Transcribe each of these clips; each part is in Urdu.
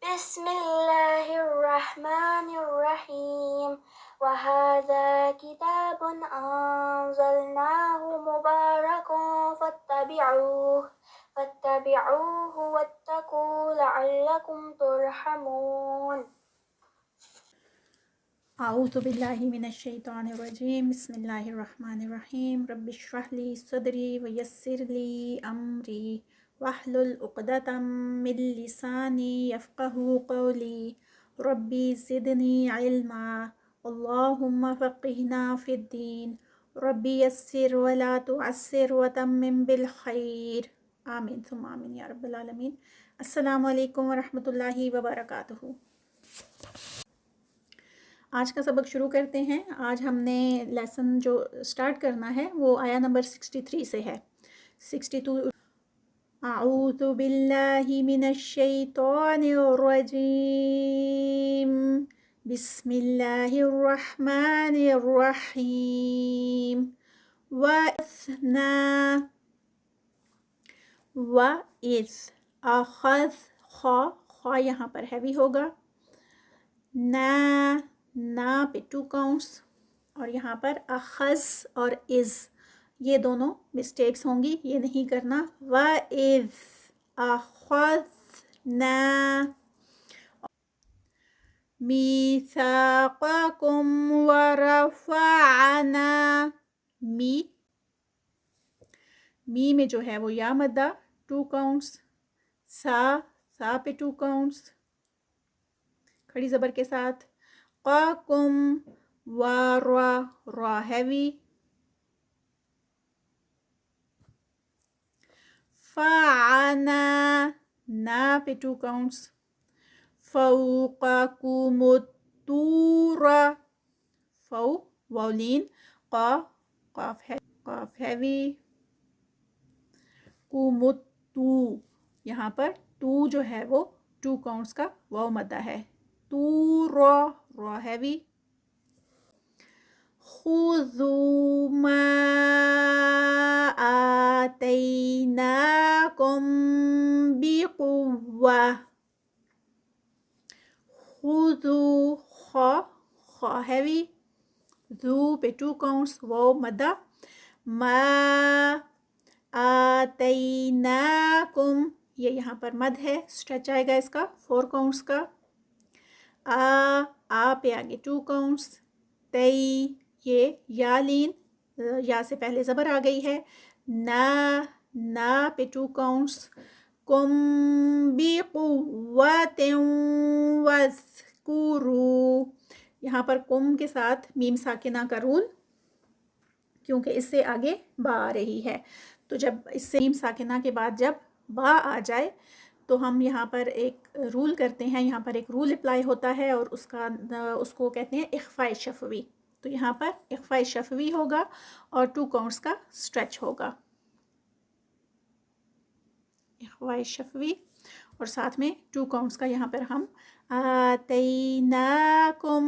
بسم الله الرحمن الرحيم وهذا كتاب أنزلناه مبارك فاتبعوه واتقوا لعلكم ترحمون اعوذ باللہ من الشیطان الرجیم بسم اللہ الرحمن الرحیم رب اشرح لی صدری ویسر لی امری واحلل عقدۃ من لسانی یفقہوا قولی ربی زدنی علما اللہم فقہنا فی الدین ربی یسر ولا تعسر وتمم بالخیر آمین ثم آمین یا رب العالمین۔ السلام علیکم ورحمۃ اللہ وبرکاتہ۔ آج کا سبق شروع کرتے ہیں۔ آج ہم نے لیسن جو سٹارٹ کرنا ہے وہ آیا نمبر 63 سے ہے۔ 62 اعوذ باللہ من الشیطان الرجیم بسم اللہ الرحمن الرحیم وَإِذْ أَخَذْ خا یہاں پر ہیوی ہوگا، نا پہ 2 کاؤنٹس، اور یہاں پر اخذ اور از یہ دونوں مسٹیکس ہوں گی، یہ نہیں کرنا۔ وَإِذْ أَخَذْنَا مِيثَاقَكُمْ وَرَفَعْنَا می میں جو ہے وہ یا مدہ 2 کاؤنٹس، سا پہ 2 کاؤنٹس کھڑی زبر کے ساتھ، قاکم را ہیوی، فعنا نا پہ 2 کاؤنٹس، فوقکم الطور واولین، قاف ہیوی، کمتو یہاں پر تو جو ہے وہ 2 کاؤنٹس کا واو مدہ ہے، تو را ہیوی، خذوا ما آتیناکم بقوة، خذوا خا ہیوی، ذو پہ 2 کاؤنٹس واو مدہ، ما آتیناکم یہ یہاں پر مد ہے، اسٹریچ آئے گا اس کا 4 کاؤنٹس کا، آ پہ آگے 2 کاؤنٹس، تی یہ یا لین، یا سے پہلے زبر آ گئی ہے، نا پہ 2 کاؤنٹس، کم بقوۃ واذکروا یہاں پر کم کے ساتھ میم ساکنہ کا رول، کیونکہ اس سے آگے با آ رہی ہے، تو جب اس سے میم ساکنہ کے بعد جب با آ جائے تو ہم یہاں پر ایک رول کرتے ہیں، یہاں پر ایک رول اپلائی ہوتا ہے اور اس کو کہتے ہیں اخفاء شفوی، تو یہاں پر اخفاء شفوی ہوگا اور 2 کاؤنٹس کا سٹریچ ہوگا، اخفاء شفوی اور ساتھ میں 2 کاؤنٹس کا، یہاں پر ہم آتیناکم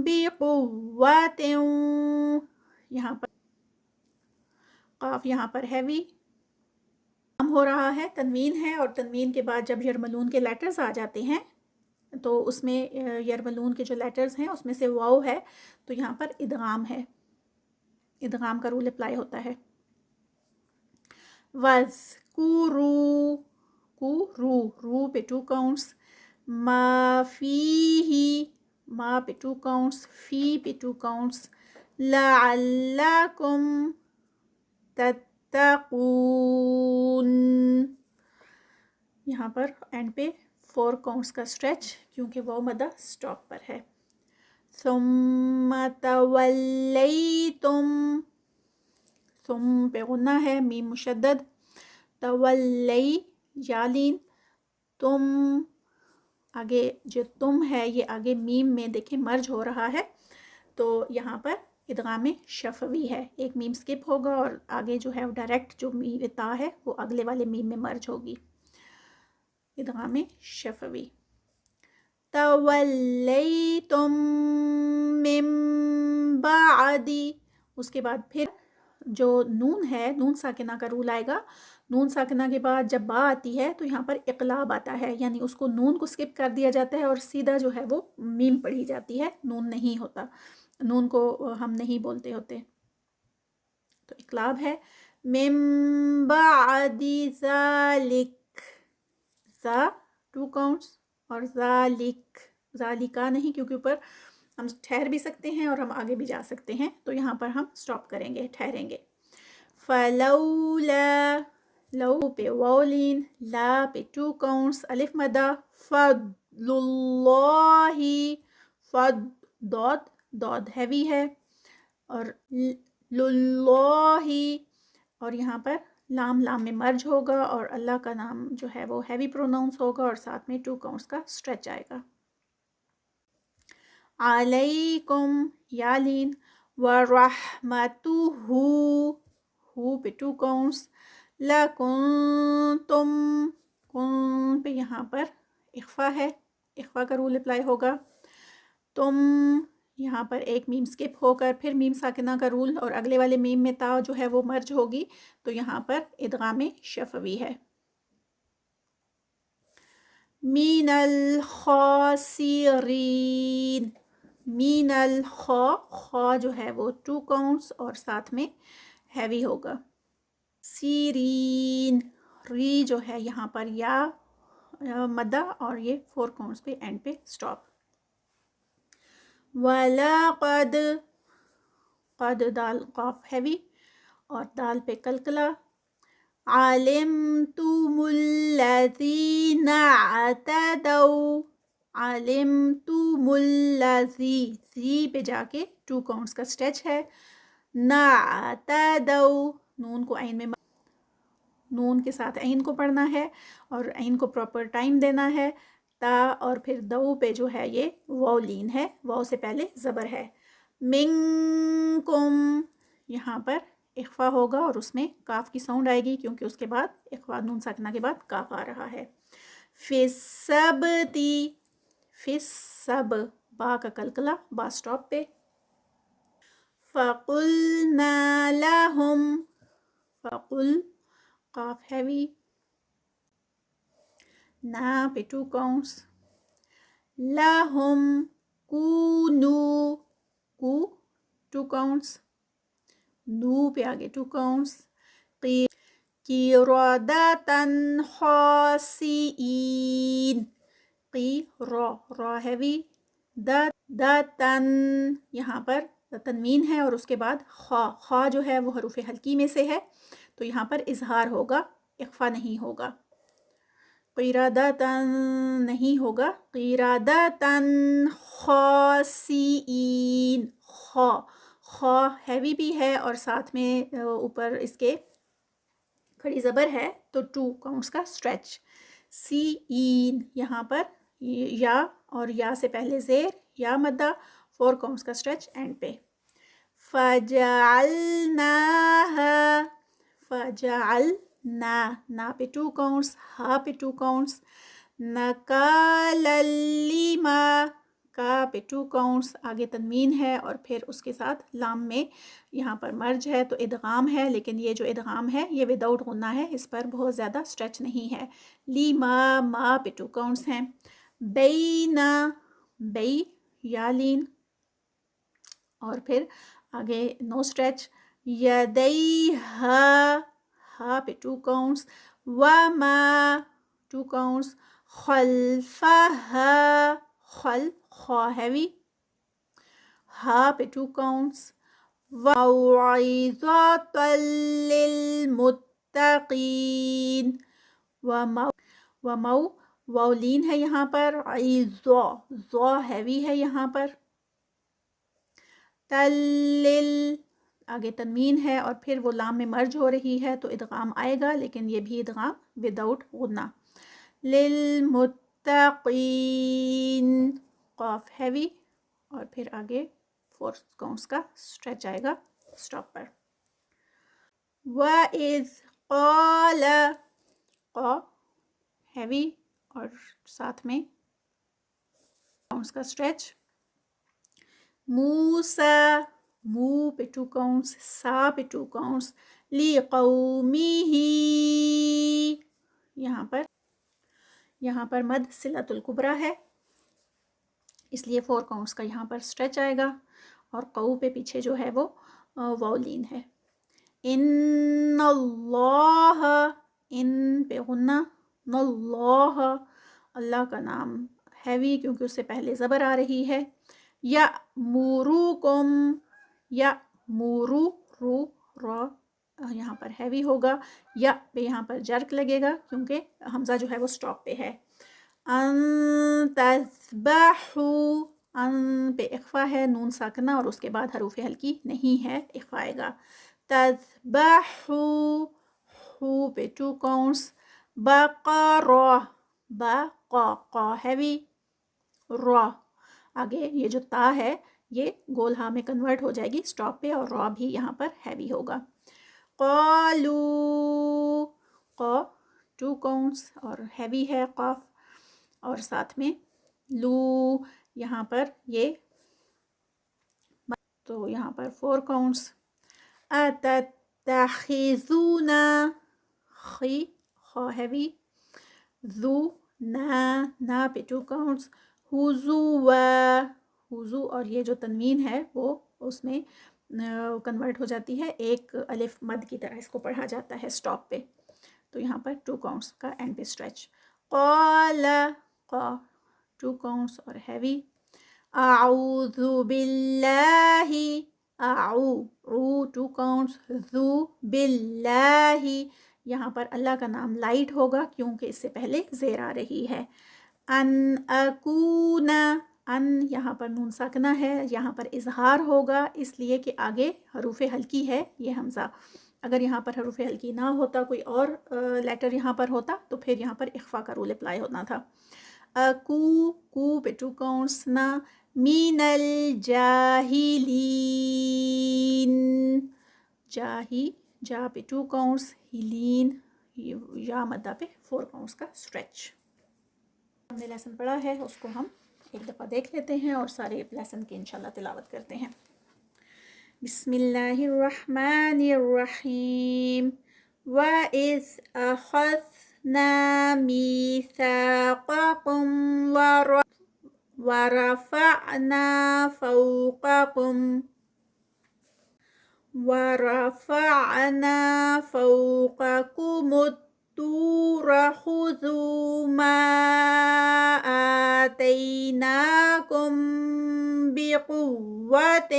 بقوۃ، یہاں پر قاف یہاں پر ہیوی ہو رہا ہے، تنوین ہے، اور تنوین کے بعد جب یرملون کے لیٹرز آ جاتے ہیں تو اس میں یرملون کے جو لیٹرز ہیں اس میں سے واو ہے تو یہاں پر ادغام ہے، ادغام کا رول اپلائی ہوتا ہے۔ وَاذْکُرُوا رو پہ 2 کاؤنٹس، ما فیہ ما پہ 2 کاؤنٹس، فی پہ 2 کاؤنٹس، لعلکم تتقون یہاں پر اینڈ پہ 4 کاؤنٹس کا سٹریچ کیونکہ وہ مدہ سٹاپ پر ہے۔ ثم تولیتم، ثم پہ غنہ ہے، میم مشدد، تولی یالین، تم آگے جو تم ہے یہ آگے میم میں دیکھیں مرج ہو رہا ہے، تو یہاں پر ادغام شفوی ہے، ایک میم سکپ ہوگا اور آگے جو ہے وہ ڈائریکٹ جو تا ہے وہ اگلے والے میم میں مرج ہوگی، ادغام شفوی۔ تولیتم من بعد، اس کے بعد پھر جو نون ہے، نون ساکنہ کا رول آئے گا. نون ساکنہ کے بعد جب با آتی ہے تو یہاں پر اقلاب آتا ہے، یعنی اس کو نون کو سکپ کر دیا جاتا ہے اور سیدھا جو ہے وہ میم پڑھی جاتی ہے، نون نہیں ہوتا، نون کو ہم نہیں بولتے ہوتے. تو اقلاب ہے. من بعد ذالک، زا 2 counts اور ذالک، ذالکا نہیں، کیونکہ اوپر ہم ٹھہر بھی سکتے ہیں اور ہم آگے بھی جا سکتے ہیں، تو یہاں پر ہم سٹاپ کریں گے، ٹھہریں گے. فلولا، لو پہ واؤلین، لا پہ 2 counts، الف مدہ. فضل اللہ، فض دود، دود ہیوی ہے، اور للہ، اور یہاں پر لام لام میں مرج ہوگا اور اللہ کا نام جو ہے وہ ہیوی پروناؤنس ہوگا اور ساتھ میں 2 counts کا اسٹریچ آئے گا. علیکم، یالین. ورحمتہ، ہو پہ 2 counts. لکنتم، کن پہ یہاں پر اخفا ہے، اخفا کا رول اپلائی ہوگا. تم، یہاں پر ایک میم سکپ ہو کر پھر میم ساکنہ کا رول، اور اگلے والے میم میں تا جو ہے وہ مرج ہوگی، تو یہاں پر ادغام شفوی ہے. من الخاسرین، من الخا، خا جو ہے وہ 2 counts اور ساتھ میں ہیوی ہوگا. سیرین، ری جو ہے یہاں پر یا مدہ اور یہ 4 counts پہ اینڈ پہ سٹاپ. وَلَقَدْ، قد دال قاف ہیوی اور دال پہ کلکلا. عَلِمْتُمُ الَّذِينَ اعْتَدَوْا، عَلِمْتُمُ الَّذِي، زی پہ جا کے 2 counts کا اسٹیچ ہے. نَعْتَدَوْا، نون کو عین میں، نون کے ساتھ عین کو پڑھنا ہے اور عین کو پراپر ٹائم دینا ہے. تا اور پھر دو پہ جو ہے یہ واو لین ہے، واو سے پہلے زبر ہے. منکم، یہاں پر اخفا ہوگا اور اس میں کاف کی ساؤنڈ آئے گی کیونکہ اس کے بعد اخفا نون ساکنہ کے بعد کاف آ رہا ہے. فِالسَّبْتِ، فِالسَّب، با کا کلکلا، با سٹاپ پہ. فَقُلْنَا لَهُمْ، فَقُل قاف ہیوی، نا پہ 2 counts. لَهُمْ، کونو، کو 2 counts، نو پہ آگے 2 counts. قِرَدَةً خَاسِئِينَ، قی را، را ہیوی. دَتَن، یہاں پر تنوین ہے اور اس کے بعد خا، خا جو ہے وہ حروف حلقی میں سے ہے تو یہاں پر اظہار ہوگا، اخفا نہیں ہوگا. قِرَدَةً نہیں ہوگا. قِرَدَةً خَاسِئِينَ، خا، خا ہیوی بھی ہے اور ساتھ میں اوپر اس کے کھڑی زبر ہے تو 2 counts کا اسٹریچ. سی این، یہاں پر یا اور یا سے پہلے زیر، یا مدہ، 4 counts کا اسٹریچ اینڈ پہ. فَجَعَلْنَاهَا، فَجَعَلْنَا، نا پہ 2 counts، ہا پہ 2 counts. نَكَالًا لِمَا، کا پہ 2 counts، آگے تنوین ہے اور پھر اس کے ساتھ لام میں یہاں پر مرج ہے تو ادغام ہے، لیکن یہ جو ادغام ہے یہ وداؤٹ غنہ ہے، اس پر بہت زیادہ اسٹریچ نہیں ہے. لیما، ما پہ 2 counts ہیں. بینا، بئی، یا لین اور پھر آگے نو اسٹریچ. یدیہا، ہا پہ 2 counts. وما 2 counts. خلفہا، خل، خا ہیوی، ہا پہ 2 counts. وَمَوْعِظَةً لِّلْمُتَّقِينَ، ومو، واو لین ہے یہاں پر. عِظَا، ظا ہیوی ہے یہاں پر. تَلِّل، آگے تنوین ہے اور پھر وہ لام میں مرج ہو رہی ہے تو ادغام آئے گا، لیکن یہ بھی ادغام وداؤٹ غنہ. لِلْمُتَّقِينَ، قاف ہیوی اور پھر آگے 4 counts کا اسٹریچ آئے گا سٹاپ پر. وَإِذْ قَالَ، قا ہیوی اور ساتھ میں counts کا اسٹریچ. موسیٰ، مو پہ 2 کاؤنٹس، سا پہ 2 کاؤنٹس، لِقَوْمِهِ یہاں پر مد صلۃ الکبریٰ ہے، اس لیے 4 کاؤنٹس کا یہاں پر اسٹریچ آئے گا، اور قو پہ پیچھے جو ہے وہ واؤلین ہے. ان اللہ، ان پہ غنہ، اللہ، اللہ کا نام ہیوی کیونکہ اس سے پہلے زبر آ رہی ہے. یأمرکم، یأمرو، رو، را یہاں پر ہیوی ہوگا، یا پہ یہاں پر جرک لگے گا کیونکہ حمزہ جو ہے وہ سٹاپ پہ ہے. ان تذبحوا، ان پہ اخفا ہے، نون ساکنہ اور اس کے بعد حروف ہلکی نہیں ہے، اخفا آئے گا. تذبحوا، ہو پہ 2 کاؤنٹس، بقرہ، با قا، قا ہیوی، را آگے یہ جو تا ہے یہ گول ہا میں کنورٹ ہو جائے گی سٹاپ پہ، اور را بھی یہاں پر ہیوی ہوگا. قالو، قا 2 کاؤنٹس اور ہیوی ہے قاف، اور ساتھ میں لو یہاں پر یہ، تو یہاں پر 4 کاؤنٹس. اتتخذون، خی، خا ہیوی، ذو، نا پہ 2 کاؤنٹس، حضوا، حضو، اور یہ جو تنوین ہے وہ اس میں کنورٹ ہو جاتی ہے، ایک الف مد کی طرح اس کو پڑھا جاتا ہے سٹاپ پہ، تو یہاں پر 2 کاؤنٹس کا اینڈ پہ اسٹریچ. قال، قا 2 کاؤنٹس اور ہیوی. اعوذ باللہ، او 2 کاؤنٹس، ذو باللہ یہاں پر اللہ کا نام لائٹ ہوگا کیونکہ اس سے پہلے زیر آ رہی ہے. ان اکون، ان یہاں پر نون ساکنہ ہے، یہاں پر اظہار ہوگا اس لیے کہ آگے حروف ہلکی ہے یہ حمزہ. اگر یہاں پر حروف ہلکی نہ ہوتا، کوئی اور لیٹر یہاں پر ہوتا تو پھر یہاں پر اخفا کا رول اپلائی ہونا تھا. اکو، کو پہ 2 کاؤنٹس، نا، من الجاہلین، جاہی، جا پہ 2 کاؤنٹس، ہلین، یا مدہ پہ 4 کاؤنٹس کا اسٹریچ. ہم نے لیسن پڑھا ہے اس کو ہم ایک دفعہ دیکھ لیتے ہیں اور سارے لیسن کی انشاءاللہ تلاوت کرتے ہیں. بسم اللہ الرحمن الرحیم. وَإِذْ أَخَذْنَا مِيثَاقَكُمْ وَرَفَعْنَا فَوْقَكُمُ الطُّورَ خُذُوا مَا آتَيْنَاكُمْ بِقُوَّةٍ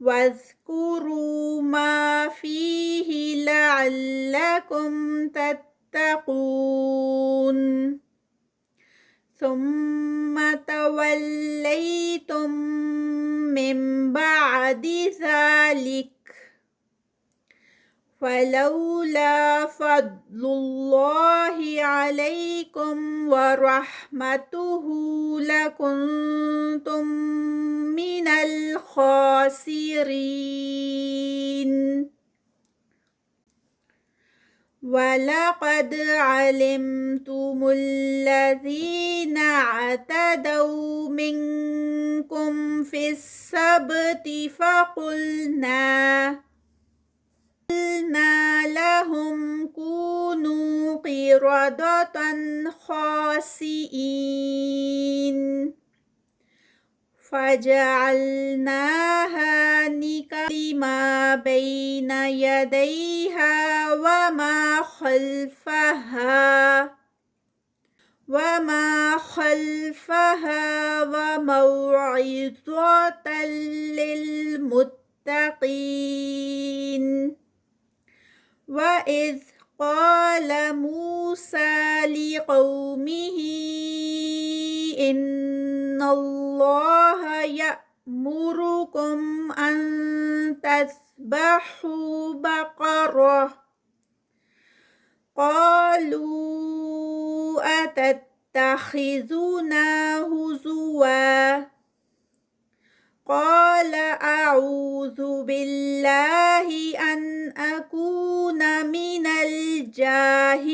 وَاذْكُرُوا مَا فِيهِ لَعَلَّكُمْ تَتَّقُونَ. ثُمَّ تَوَلَّيْتُم مِّن بَعْدِ ذَلِكَ فَلَوْلَا فَضْلُ اللَّهِ عَلَيْكُمْ وَرَحْمَتُهُ لَكُنتُم مِّنَ الْخَاسِرِينَ. وَلَقَدْ عَلِمْتُمُ الَّذِينَ اعْتَدَوْا مِنكُمْ فِي السَّبْتِ فَقُلْنَا لَهُمْ كُونُوا قِرَدَةً خَاسِئِينَ فَجَعَلْنَاهَا نَكَالًا لِمَا بَيْنَ يَدَيْهَا وَمَا خَلْفَهَا وَمَوْعِظَةً لِلْمُتَّقِينَ. وَإِذْ قَالَ مُوسَى لِقَوْمِهِ إِنَّ اللَّهَ يَأْمُرُكُمْ أَن تَذْبَحُوا بَقَرَةً قَالُوا أَتَتَّخِذُنَا هُزُوًا قَالَ أَعُوذُ بِاللَّهِ أَنْ أَكُونَ مِنَ الْجَاهِلِينَ.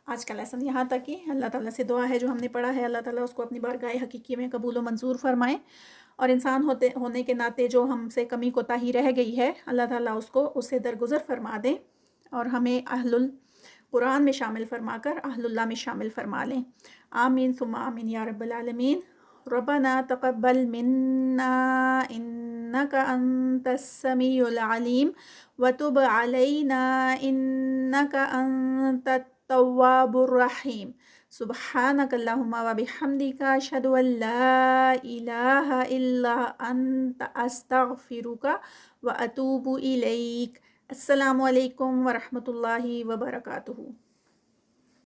آج کا لیسن یہاں تک ہی. اللہ تعالیٰ سے دعا ہے جو ہم نے پڑھا ہے اللہ تعالیٰ اس کو اپنی بارگاہ حقیقی میں قبول و منظور فرمائیں، اور انسان ہونے کے ناطے جو ہم سے کمی کوتاہی رہ گئی ہے اللہ تعالیٰ اس سے درگزر فرما دیں، اور ہمیں اہل القرآن میں شامل فرما کر اہل اللہ میں شامل فرما لیں. آمین ثم آمین یا رب العالمین. ربنا تقبل منا انك انت السميع العليم وتب علينا انك انت التواب الرحيم. سبحانك اللهم وبحمدك اشهد ان لا اله الا انت استغفرك واتوب اليك. السلام علیکم ورحمۃ اللہ وبرکاتہ.